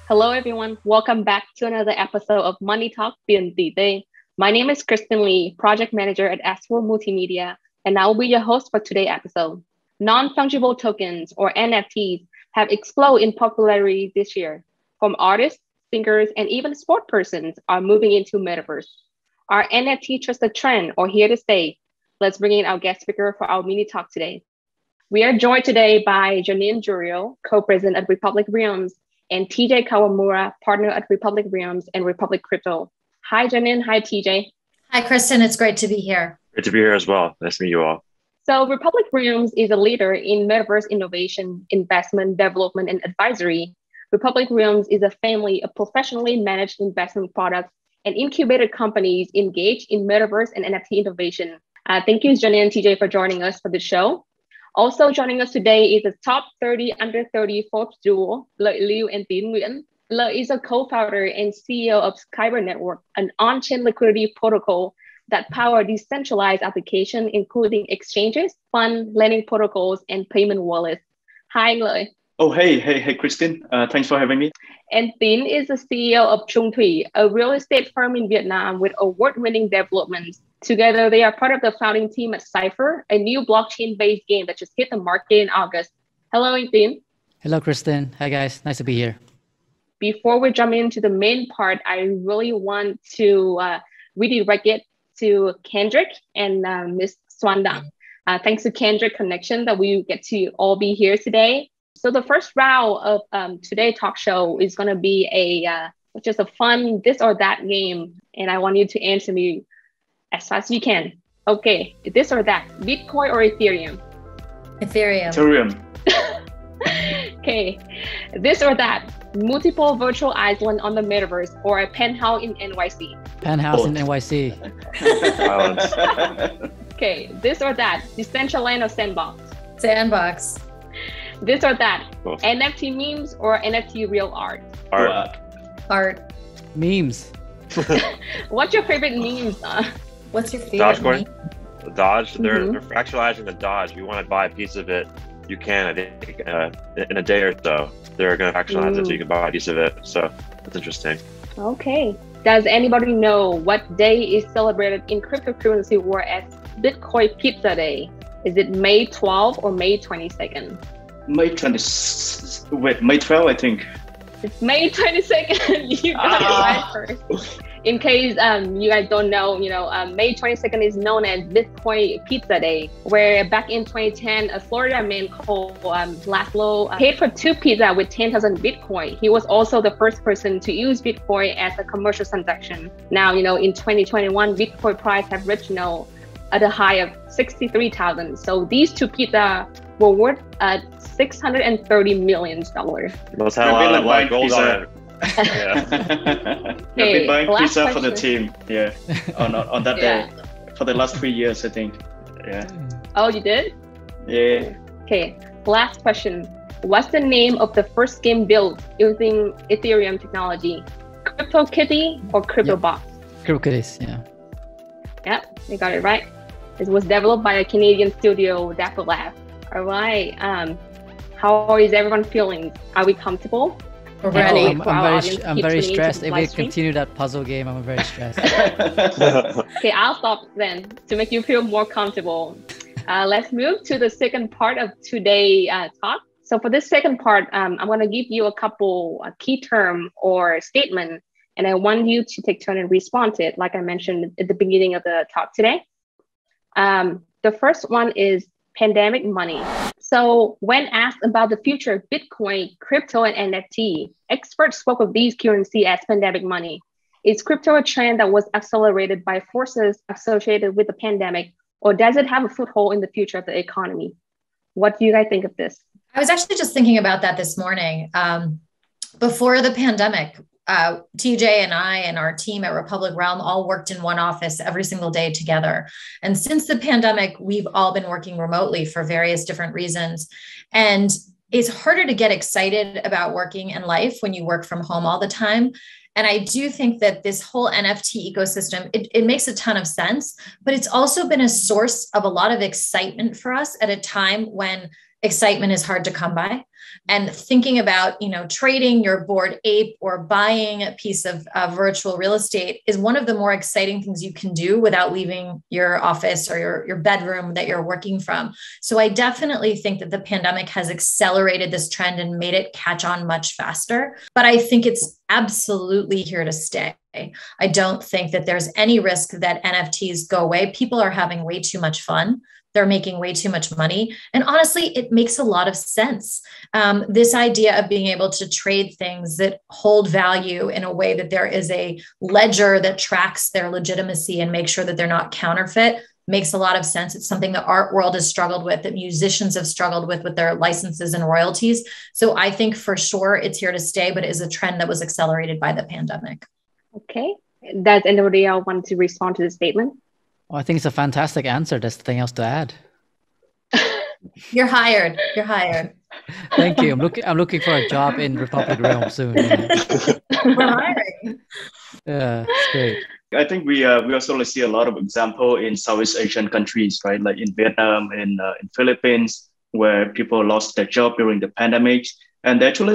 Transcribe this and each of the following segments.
Hello, everyone. Welcome back to another episode of Minitalk, Tiền. My name is Kristen Lee, Project Manager at Astral Multimedia, and I will be your host for today's episode. Non-fungible tokens, or NFTs, have exploded in popularity this year. From artists, singers, and even sport persons are moving into Metaverse. Are NFT just a trend or here to stay? Let's bring in our guest speaker for our mini talk today. We are joined today by Janine Jurio, co-president at Republic Realms, and TJ Kawamura, partner at Republic Realms and Republic Crypto. Hi, Janine. Hi, TJ. Hi, Kristen. It's great to be here. Great to be here as well. Nice to meet you all. So Republic Realms is a leader in Metaverse innovation, investment, development, and advisory. Republic Realms is a family of professionally managed investment products and incubated companies engaged in Metaverse and NFT innovation. Thank you, Janine and TJ, for joining us for the show. Also joining us today is a top 30 under 30 Forbes duo, Lợi Lưu and Tiến Nguyễn. Lợi is a co-founder and CEO of Kyber Network, an on-chain liquidity protocol that powers decentralized applications, including exchanges, fund, lending protocols, and payment wallets. Hi, Lợi. Oh, hey, Kristen. Thanks for having me. And Tiến is the CEO of Chung, a real estate firm in Vietnam with award-winning developments. Together, they are part of the founding team at Cypher, a new blockchain-based game that just hit the market in August. Hello, Tiến. Hello, Kristen. Hi, guys. Nice to be here. Before we jump into the main part, I really want to redirect it to Kendrick and Ms. Swandang. Thanks to Kendrick Connection that we get to all be here today. So the first round of today's talk show is going to be just a fun this or that game. And I want you to answer me as fast as you can. Okay, this or that, Bitcoin or Ethereum? Ethereum. Okay, this or that, multiple virtual islands on the Metaverse or a penthouse in NYC? Penthouse in NYC. Okay, this or that, Decentraland or Sandbox? Sandbox. This or that, NFT memes or NFT real art? Art. Memes. What's your favorite memes? What's your favorite meme? The Dodge. They're fractionalizing the Dodge. If you want to buy a piece of it, you can. I think in a day or so, they're going to fractionalize it so you can buy a piece of it. So that's interesting. Okay. Does anybody know what day is celebrated in cryptocurrency world as Bitcoin Pizza Day? Is it May 12th or May 22nd? May 12th, I think. It's May 22nd. You got it right first. In case you guys don't know, May 22nd is known as Bitcoin Pizza Day, where back in 2010, a Florida man called Laszlo paid for 2 pizzas with 10,000 Bitcoin. He was also the first person to use Bitcoin as a commercial transaction. Now, in 2021, Bitcoin price have reached, at a high of 63,000. So these 2 pizzas were worth $630 million. Must have a lot of gold on it. Yeah. I've been buying pizza for the team. Yeah, on that day for the last 3 years, I think. Yeah. Oh, you did? Yeah. Okay. Last question. What's the name of the first game built using Ethereum technology? CryptoKitty or CryptoBox? CryptoKitties. Yeah. Yep, you got it right. It was developed by a Canadian studio, Dapper Lab. All right. How is everyone feeling? Are we comfortable? We're ready. I'm very stressed. If we continue that puzzle game, I'm very stressed. Okay, I'll stop then to make you feel more comfortable. Let's move to the second part of today's talk. So for this second part, I'm going to give you a couple key term or statement, and I want you to take turn and respond to it, like I mentioned at the beginning of the talk today. The first one is pandemic money. So when asked about the future of Bitcoin, crypto, and NFT, experts spoke of these currency as pandemic money. Is crypto a trend that was accelerated by forces associated with the pandemic, or does it have a foothold in the future of the economy? What do you guys think of this? I was actually just thinking about that this morning. Before the pandemic, TJ and I and our team at Republic Realm all worked in one office every single day together. And since the pandemic, we've all been working remotely for various different reasons. And it's harder to get excited about working in life when you work from home all the time. And I do think that this whole NFT ecosystem, it makes a ton of sense, but it's also been a source of a lot of excitement for us at a time when excitement is hard to come by. And thinking about, trading your Bored Ape or buying a piece of virtual real estate is one of the more exciting things you can do without leaving your office or your bedroom that you're working from. So I definitely think that the pandemic has accelerated this trend and made it catch on much faster. But I think it's absolutely here to stay. I don't think that there's any risk that NFTs go away. People are having way too much fun. They're making way too much money. And honestly, it makes a lot of sense. This idea of being able to trade things that hold value in a way that there is a ledger that tracks their legitimacy and makes sure that they're not counterfeit makes a lot of sense. It's something the art world has struggled with, that musicians have struggled with their licenses and royalties. So I think for sure it's here to stay, but it is a trend that was accelerated by the pandemic. Okay. Does anybody else want to respond to this statement? Well, I think it's a fantastic answer. There's nothing else to add. You're hired. You're hired. Thank you. I'm looking for a job in Republic Realm soon. Yeah. We're hiring. Yeah, it's great. I think we also see a lot of example in Southeast Asian countries, right? Like in Vietnam, in Philippines, where people lost their job during the pandemic, and they actually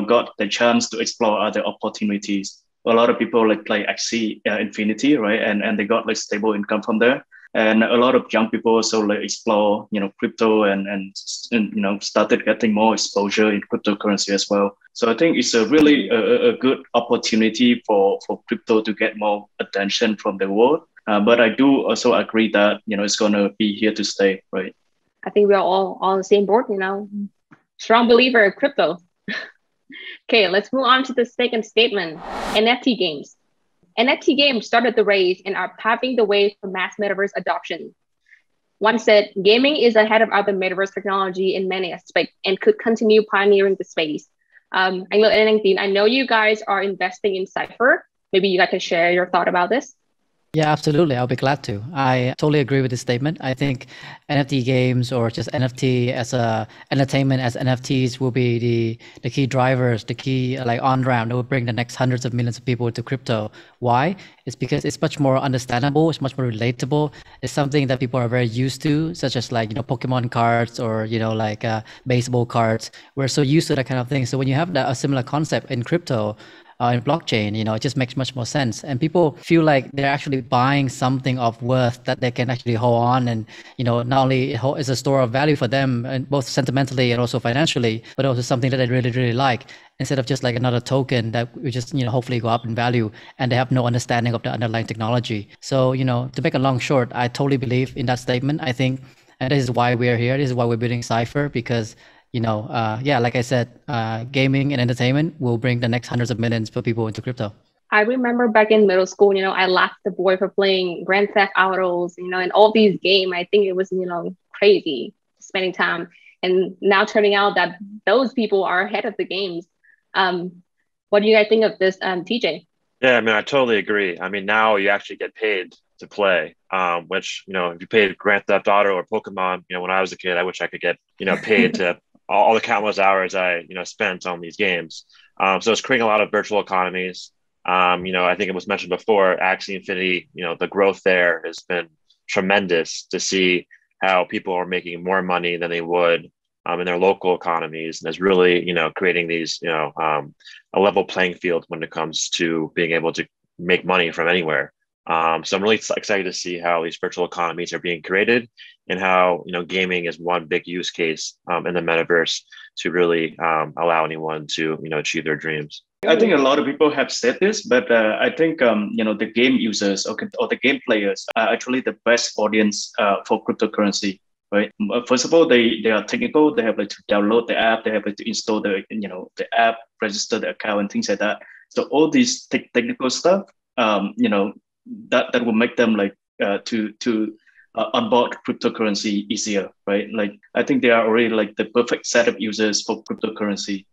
got the chance to explore other opportunities. A lot of people play Axie Infinity, right? And they got stable income from there. And a lot of young people also explore, crypto and started getting more exposure in cryptocurrency as well. So I think it's a really a good opportunity for crypto to get more attention from the world. But I do also agree that, it's going to be here to stay, right? I think we're all on the same board, strong believer of crypto. Okay, let's move on to the second statement. NFT games. NFT games started the race and are paving the way for mass metaverse adoption. One said, gaming is ahead of other metaverse technology in many aspects and could continue pioneering the space. Anh Lợi and anh Tín, I know you guys are investing in Cypher. Maybe you guys can share your thought about this. Yeah, absolutely. I'll be glad to. I totally agree with this statement. I think NFT games or just NFT as a entertainment as NFTs will be the key drivers, the key on-ramp that will bring the next hundreds of millions of people to crypto. Why? It's because it's much more understandable. It's much more relatable. It's something that people are very used to, such as Pokemon cards or, baseball cards. We're so used to that kind of thing. So when you have a similar concept in crypto, in blockchain, it just makes much more sense. And people feel like they're actually buying something of worth that they can actually hold on. And, not only is a store of value for them, and both sentimentally and also financially, but also something that they really, really like, instead of just another token that will just, hopefully go up in value, and they have no understanding of the underlying technology. So, to make a long short, I totally believe in that statement. I think, and this is why we're here. This is why we're building Cypher, because like I said, gaming and entertainment will bring the next hundreds of millions of people into crypto. I remember back in middle school, I laughed the boy for playing Grand Theft Autos, and all these games. I think it was, crazy spending time. And now turning out that those people are ahead of the games. What do you guys think of this, TJ? Yeah, I totally agree. Now you actually get paid to play, which, if you paid Grand Theft Auto or Pokemon, when I was a kid, I wish I could get, paid to all the countless hours I, spent on these games. So it's creating a lot of virtual economies. I think it was mentioned before, Axie Infinity, the growth there has been tremendous to see how people are making more money than they would in their local economies. And it's really, creating these, a level playing field when it comes to being able to make money from anywhere. So I'm really excited to see how these virtual economies are being created, and how, gaming is one big use case in the metaverse to really allow anyone to, achieve their dreams. I think a lot of people have said this, but I think, the game users or the game players are actually the best audience for cryptocurrency, right? First of all, they are technical. They have to download the app. They have to install the app, register the account and things like that. So all these technical stuff, that will make them to onboard cryptocurrency easier, right? I think they are already the perfect set of users for cryptocurrency.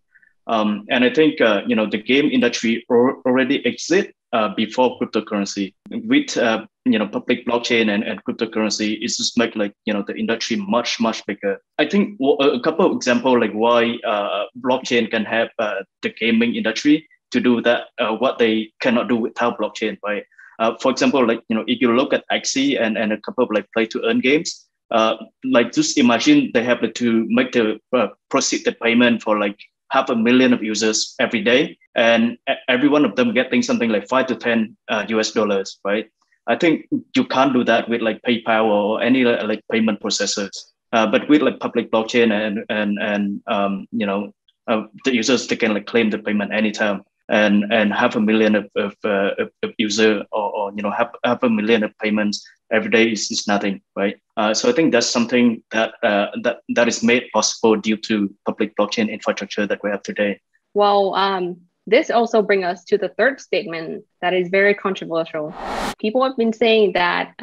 And I think, the game industry already exists before cryptocurrency. With, public blockchain and cryptocurrency, it's just make the industry much, much bigger. I think a couple of examples why blockchain can help the gaming industry to do that, what they cannot do without blockchain, right? For example, if you look at Axie and a couple of play to earn games, Like just imagine they have to make the proceed the payment for like 500,000 of users every day, and every one of them getting something like 5 to 10 US dollars, right? I think you can't do that with like PayPal or any like payment processors. But with like public blockchain and the users, they can like claim the payment anytime, and 500,000 of user or half a million of payments every day is nothing, right? So I think that's something that is made possible due to public blockchain infrastructure that we have today. Well, this also brings us to the third statement that is very controversial. People have been saying that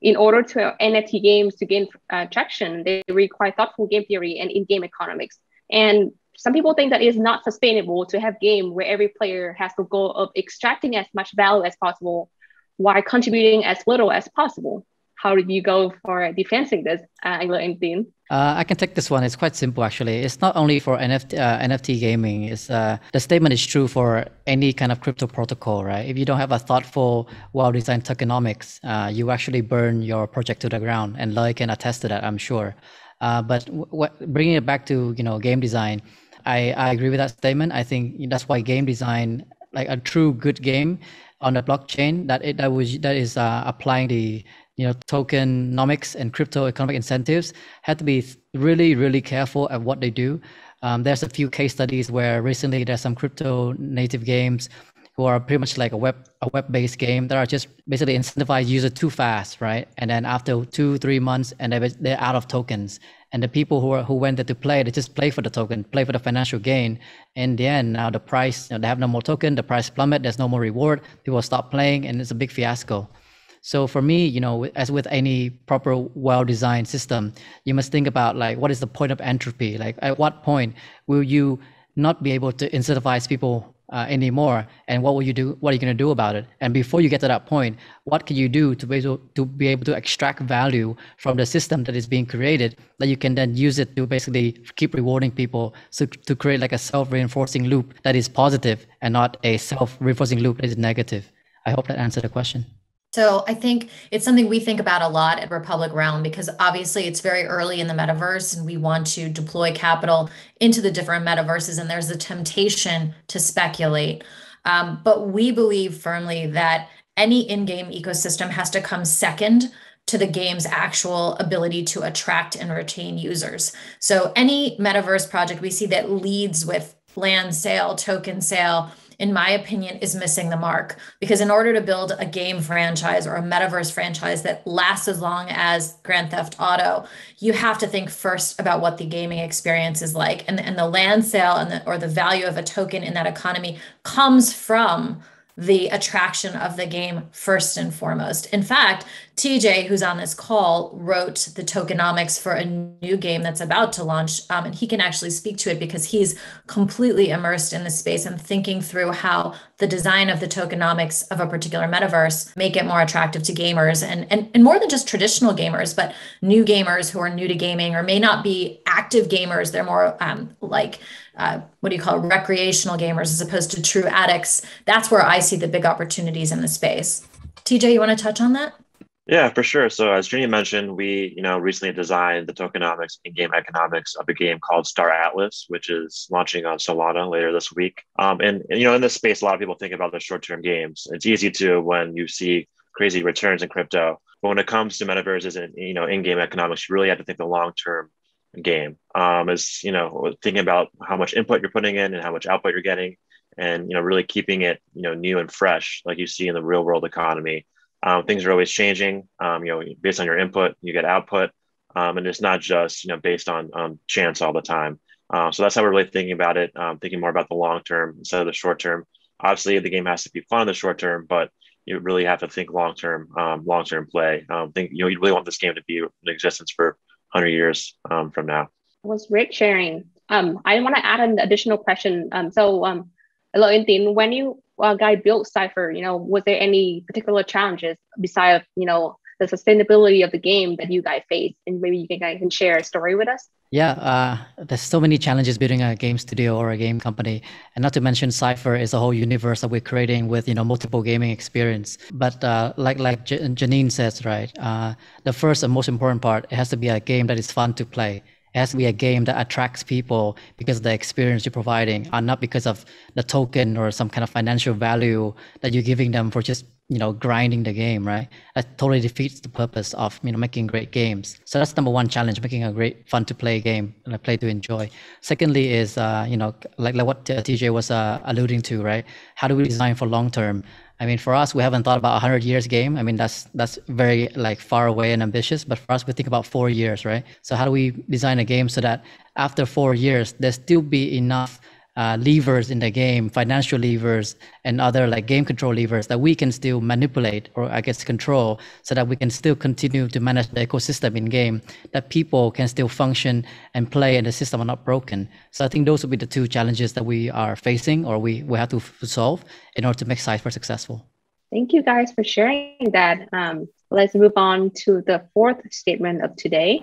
in order to NFT games to gain traction, they require thoughtful game theory and in-game economics. And some people think that it is not sustainable to have game where every player has the goal of extracting as much value as possible while contributing as little as possible. How did you go for defending this, Anglo and Tiền? I can take this one. It's quite simple, actually. It's not only for NFT gaming. It's the statement is true for any kind of crypto protocol, right? If you don't have a thoughtful, well-designed tokenomics, you actually burn your project to the ground, and Loy can attest to that, I'm sure. But bringing it back to game design, I agree with that statement. I think that's why game design, like a true good game on the blockchain, that is applying the tokenomics and crypto economic incentives, had to be really, really careful at what they do. There's a few case studies where recently there's some crypto native games who are pretty much like a web-based game that are just basically incentivize user too fast, right? And then after 2-3 months, and they're out of tokens. And the people who went there to play, they just play for the token, play for the financial gain. In the end, now the price, they have no more token, the price plummet, there's no more reward, people stop playing, and it's a big fiasco. So for me, as with any proper well-designed system, you must think about like, what is the point of entropy? Like, at what point will you not be able to incentivize people anymore? And what will you do? What are you going to do about it? And before you get to that point, what can you do to be able to extract value from the system that is being created, that you can then use it to basically keep rewarding people, so to create like a self-reinforcing loop that is positive and not a self-reinforcing loop that is negative. I hope that answered the question. So I think it's something we think about a lot at Republic Realm, because obviously it's very early in the metaverse and we want to deploy capital into the different metaverses, and there's a temptation to speculate. But we believe firmly that any in-game ecosystem has to come second to the game's actual ability to attract and retain users. So any metaverse project we see that leads with land sale, token sale, in my opinion, is missing the mark. Because in order to build a game franchise or a metaverse franchise that lasts as long as Grand Theft Auto, you have to think first about what the gaming experience is like. And the land sale or the value of a token in that economy comes from the attraction of the game first and foremost. In fact, TJ, who's on this call, wrote the tokenomics for a new game that's about to launch, and he can actually speak to it because he's completely immersed in the space and thinking through how the design of the tokenomics of a particular metaverse make it more attractive to gamers, and more than just traditional gamers, but new gamers who are new to gaming or may not be active gamers. They're more recreational gamers as opposed to true addicts. That's where I see the big opportunities in the space. TJ, you want to touch on that? Yeah, for sure. So as Jenny mentioned, we recently designed the tokenomics and game economics of a game called Star Atlas, which is launching on Solana later this week. And in this space, a lot of people think about the short-term games. It's easy to when you see crazy returns in crypto, but when it comes to metaverses and in-game economics, you really have to think the long-term game. Is thinking about how much input you're putting in and how much output you're getting, and really keeping it new and fresh, like you see in the real-world economy. Things are always changing. Based on your input, you get output, and it's not just based on chance all the time. So that's how we're really thinking about it. Thinking more about the long term instead of the short term. Obviously, the game has to be fun in the short term, but you really have to think long term play. You really want this game to be in existence for 100 years from now. It was great sharing. I want to add an additional question. Hello, Tiền, when you guys built Cypher, was there any particular challenges besides, the the sustainability of the game that you guys face? And maybe you guys can share a story with us. Yeah, there's so many challenges building a game studio or a game company, and not to mention Cypher is a whole universe that we're creating with multiple gaming experience. But like Janine says, right, the first and most important part, it has to be a game that is fun to play. It has to be a game that attracts people because of the experience you're providing, and not because of the token or some kind of financial value that you're giving them for just grinding the game, right? That totally defeats the purpose of making great games. So that's number one challenge, making a great fun to play game and a play to enjoy. Secondly is like what TJ was alluding to, right? How do we design for long term? I mean, for us, we haven't thought about 100 years game. I mean, that's very far away and ambitious, but for us, we think about 4 years, right? So how do we design a game so that after 4 years, there still be enough levers in the game, financial levers and other game control levers that we can still manipulate or control, so that we can still continue to manage the ecosystem in game, that people can still function and play and the system are not broken. So I think those will be the two challenges that we are facing, or we have to solve in order to make Cypher successful. Thank you guys for sharing that. Let's move on to the fourth statement of today.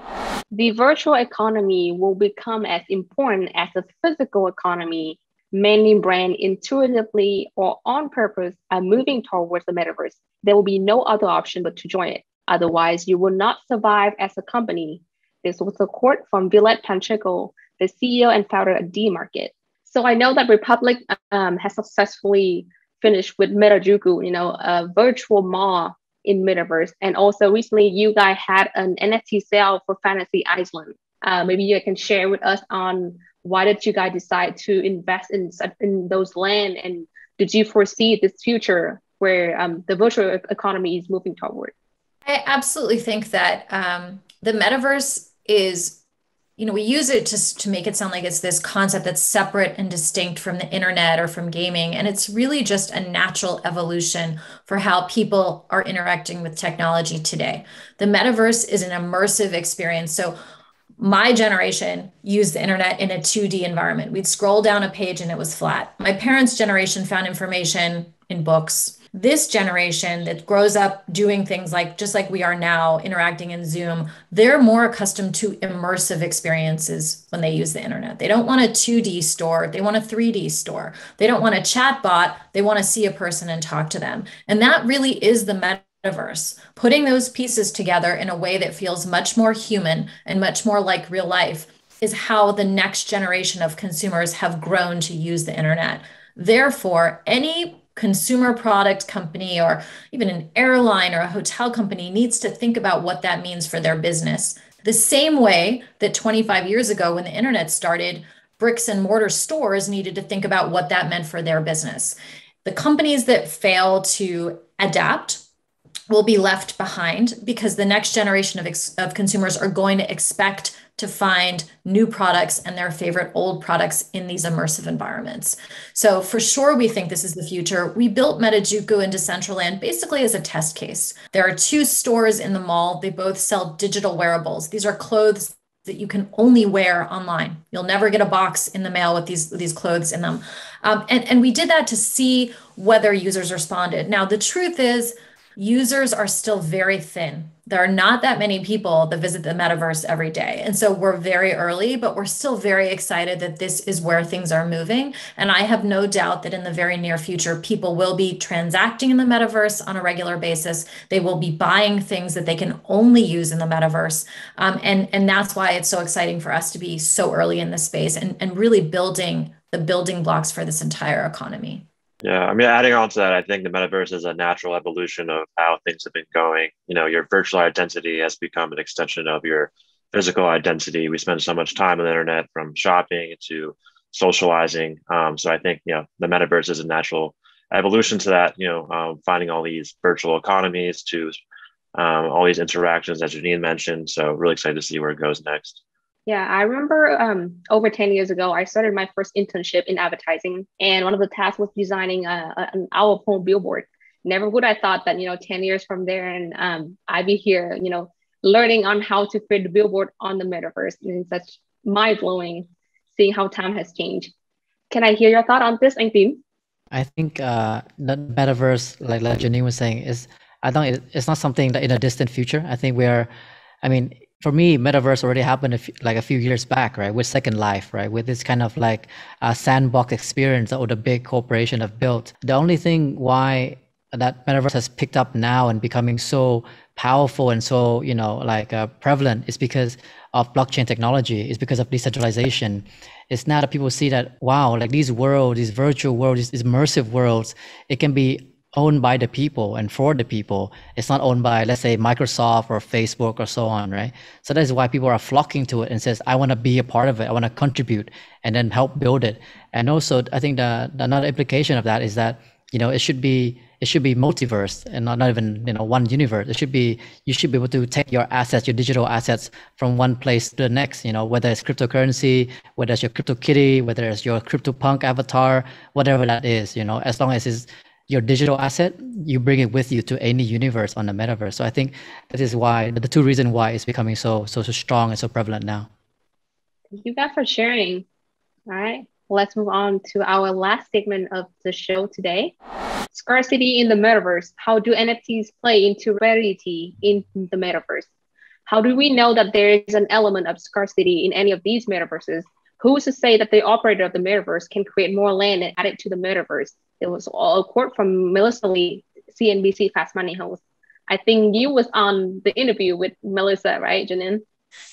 The virtual economy will become as important as the physical economy. Many brands intuitively or on purpose are moving towards the metaverse. There will be no other option but to join it. Otherwise, you will not survive as a company. This was a quote from Vilet Pacheco, the CEO and founder of D-Market. So I know that Republic has successfully finished with Metajuku, a virtual mall in Metaverse. And also recently you guys had an NFT sale for Fantasy Island. Maybe you can share with us on why did you guys decide to invest in those land, and did you foresee this future where the virtual economy is moving toward? I absolutely think that the metaverse is, we use it to make it sound like it's this concept that's separate and distinct from the internet or from gaming. And it's really just a natural evolution for how people are interacting with technology today. The metaverse is an immersive experience. So my generation used the internet in a 2D environment. We'd scroll down a page and it was flat. My parents' generation found information in books. This generation that grows up doing things just like we are now, interacting in Zoom, they're more accustomed to immersive experiences when they use the internet. They don't want a 2D store, they want a 3D store. They don't want a chat bot, they want to see a person and talk to them. And that really is the metaverse. Putting those pieces together in a way that feels much more human and much more like real life is how the next generation of consumers have grown to use the internet. Therefore, any consumer product company or even an airline or a hotel company needs to think about what that means for their business. The same way that 25 years ago when the internet started, bricks and mortar stores needed to think about what that meant for their business. The companies that fail to adapt will be left behind because the next generation of consumers are going to expect to find new products and their favorite old products in these immersive environments. So for sure, we think this is the future. We built Metajuku into Decentraland basically as a test case. There are 2 stores in the mall. They both sell digital wearables. These are clothes that you can only wear online. You'll never get a box in the mail with these clothes in them. And we did that to see whether users responded. Now, the truth is, users are still very thin. There are not that many people that visit the metaverse every day. And so we're very early, but we're still very excited that this is where things are moving. And I have no doubt that in the very near future, people will be transacting in the metaverse on a regular basis. They will be buying things that they can only use in the metaverse. And that's why it's so exciting for us to be so early in this space and really building the building blocks for this entire economy. Yeah, I mean, adding on to that, I think the metaverse is a natural evolution of how things have been going. Your virtual identity has become an extension of your physical identity. We spend so much time on the internet, from shopping to socializing. So I think, the metaverse is a natural evolution to that, finding all these virtual economies to all these interactions, as Janine mentioned. So really excited to see where it goes next. Yeah, I remember over 10 years ago, I started my first internship in advertising. And one of the tasks was designing an out-of-home billboard. Never would I thought that, 10 years from there, and I'd be here, learning on how to create the billboard on the metaverse. And it's such mind-blowing seeing how time has changed. Can I hear your thought on this, Anh Tín? I think the metaverse, like Janine was saying, is I think it's not something that in a distant future. I think for me, Metaverse already happened a few years back, right? With Second Life, right? With this kind of like sandbox experience that the big corporation have built. The only thing why that Metaverse has picked up now and becoming so powerful and so, prevalent is because of blockchain technology. It's because of decentralization. It's now that people see that, wow, like these worlds, these virtual worlds, these immersive worlds, it can be owned by the people and for the people. It's not owned by, let's say, Microsoft or Facebook or so on, right? So that is why people are flocking to it and says, I want to be a part of it. I want to contribute and then help build it. And also, I think the another implication of that is that, it should be multiverse and not even, one universe. You should be able to take your assets, your digital assets from one place to the next, whether it's cryptocurrency, whether it's your crypto kitty, whether it's your crypto punk avatar, whatever that is, as long as it's your digital asset, you bring it with you to any universe on the Metaverse. So I think that is why the two reasons why it's becoming so strong and so prevalent now. Thank you guys for sharing. All right, let's move on to our last segment of the show today. Scarcity in the Metaverse. How do NFTs play into rarity in the Metaverse? How do we know that there is an element of scarcity in any of these Metaverses? Who's to say that the operator of the Metaverse can create more land and add it to the Metaverse? It was a quote from Melissa Lee, CNBC Fast Money host. I think you was on the interview with Melissa, right, Janine?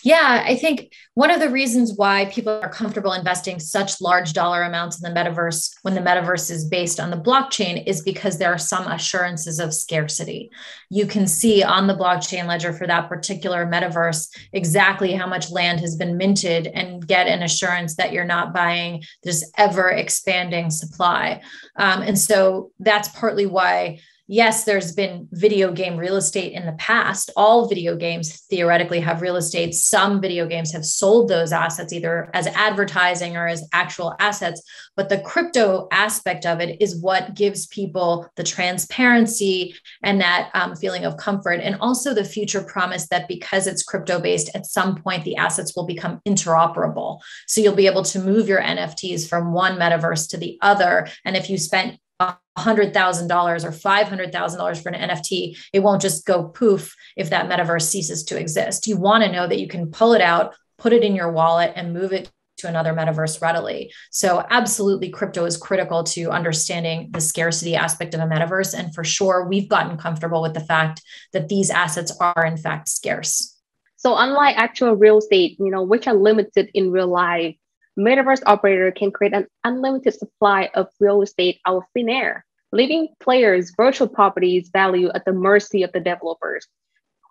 Yeah, I think one of the reasons why people are comfortable investing such large dollar amounts in the metaverse when the metaverse is based on the blockchain is because there are some assurances of scarcity. You can see on the blockchain ledger for that particular metaverse exactly how much land has been minted and get an assurance that you're not buying this ever expanding supply. And so that's partly why, yes, there's been video game real estate in the past. All video games theoretically have real estate. Some video games have sold those assets either as advertising or as actual assets. But the crypto aspect of it is what gives people the transparency and that feeling of comfort. And also the future promise that because it's crypto-based, at some point, the assets will become interoperable. So you'll be able to move your NFTs from one metaverse to the other. And if you spent $100,000 or $500,000 for an NFT, it won't just go poof if that metaverse ceases to exist. You want to know that you can pull it out, put it in your wallet, and move it to another metaverse readily. So absolutely, crypto is critical to understanding the scarcity aspect of a metaverse. And for sure, we've gotten comfortable with the fact that these assets are in fact scarce. So unlike actual real estate, which are limited in real life, Metaverse operator can create an unlimited supply of real estate out of thin air, leaving players' virtual properties value at the mercy of the developers.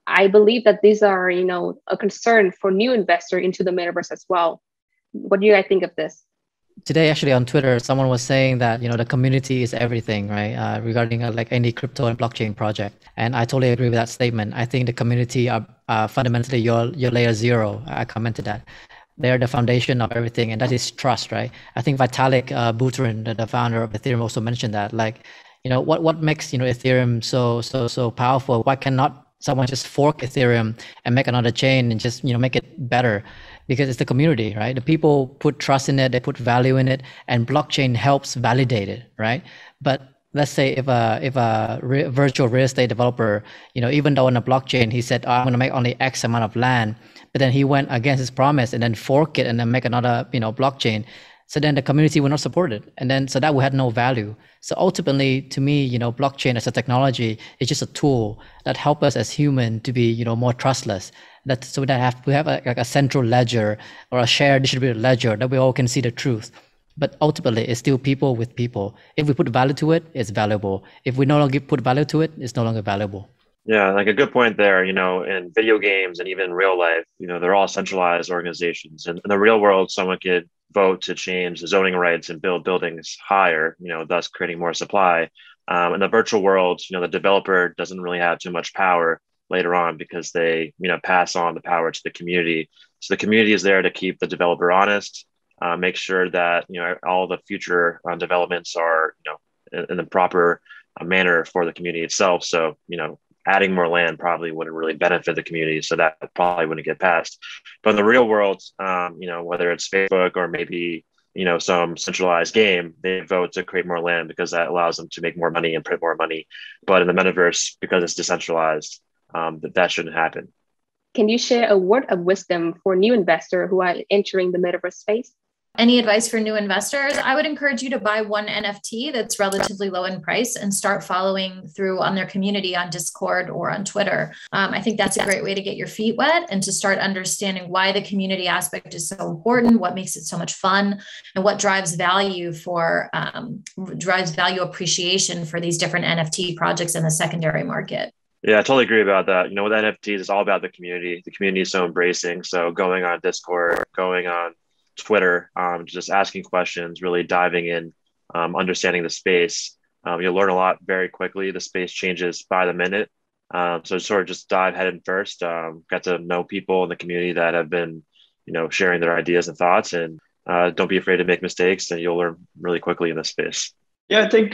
I believe that these are, a concern for new investors into the Metaverse as well. What do you guys think of this? Today, actually on Twitter, someone was saying that, the community is everything, right? Regarding like any crypto and blockchain project. And I totally agree with that statement. I think the community are fundamentally your layer zero. I commented that. They're the foundation of everything, and that is trust, right? I think Vitalik Buterin, the founder of Ethereum, also mentioned that. Like, what makes Ethereum so powerful? Why cannot someone just fork Ethereum and make another chain and just make it better? Because it's the community, right? The people put trust in it, they put value in it, and blockchain helps validate it, right? But let's say if a virtual real estate developer, even though on a blockchain he said, I'm going to make only X amount of land, but then he went against his promise and then fork it and then make another, blockchain. So then the community will not support it. And then, so that will have no value. So ultimately, to me, blockchain as a technology is just a tool that help us as human to be, more trustless. We have a central ledger or a shared distributed ledger that we all can see the truth. But ultimately, it's still people with people. If we put value to it, it's valuable. If we no longer put value to it, it's no longer valuable. Yeah, like a good point there, in video games and even real life, they're all centralized organizations. And in the real world, someone could vote to change the zoning rights and build buildings higher, thus creating more supply. In the virtual world, the developer doesn't really have too much power later on because they, pass on the power to the community. So the community is there to keep the developer honest, make sure that, all the future developments are, in the proper manner for the community itself. So, adding more land probably wouldn't really benefit the community. So that probably wouldn't get passed. But in the real world, whether it's Facebook or maybe some centralized game, they vote to create more land because that allows them to make more money and print more money. But in the metaverse, because it's decentralized, that shouldn't happen. Can you share a word of wisdom for new investors who are entering the metaverse space? Any advice for new investors? I would encourage you to buy one NFT that's relatively low in price and start following through on their community on Discord or on Twitter. I think that's a great way to get your feet wet and to start understanding why the community aspect is so important, what makes it so much fun, and what drives value appreciation for these different NFT projects in the secondary market. Yeah, I totally agree about that. With NFTs, it's all about the community. The community is so embracing. So going on Discord, going on Twitter, just asking questions, really diving in, understanding the space. You'll learn a lot very quickly. The space changes by the minute. So sort of just dive head in first, got to know people in the community that have been, sharing their ideas and thoughts, and don't be afraid to make mistakes, and you'll learn really quickly in this space. Yeah, I think,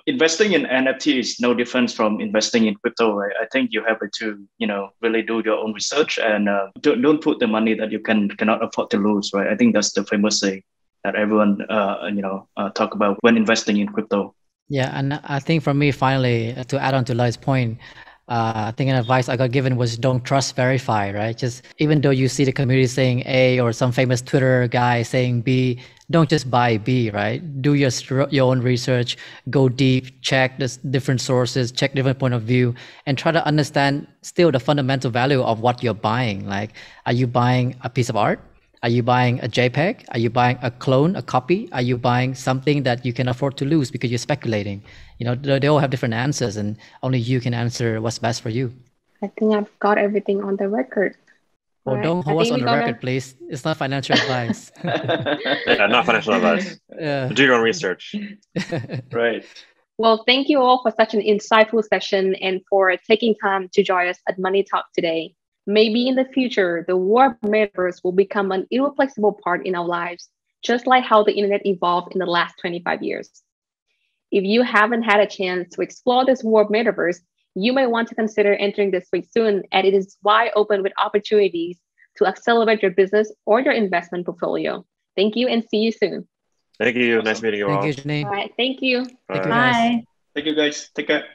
investing in NFT is no different from investing in crypto, right? I think you have to, really do your own research and don't put the money that you cannot afford to lose, right? I think that's the famous saying that everyone, talk about when investing in crypto. Yeah, and I think for me, finally, to add on to Lai's point, I think an advice I got given was don't trust verify, right? Just even though you see the community saying A or some famous Twitter guy saying B, don't just buy B, right? Do your own research, go deep, check the different sources, check different point of view, and try to understand still the fundamental value of what you're buying. Like, are you buying a piece of art? Are you buying a JPEG? Are you buying a clone, a copy? Are you buying something that you can afford to lose because you're speculating? They all have different answers, and only you can answer what's best for you. I think I've got everything on the record. Well, don't hold us on the record, please. It's not financial advice. Yeah, not financial advice. Yeah. Do your own research. Right. Well, thank you all for such an insightful session and for taking time to join us at Minitalk today. Maybe in the future, the world metaverse will become an irreplaceable part in our lives, just like how the internet evolved in the last 25 years. If you haven't had a chance to explore this world metaverse, you may want to consider entering this week soon, and it is wide open with opportunities to accelerate your business or your investment portfolio. Thank you and see you soon. Thank you. Nice meeting you all. Thank you, Janine. All right. Thank you. Thank you, Bye. Thank you, guys. Take care.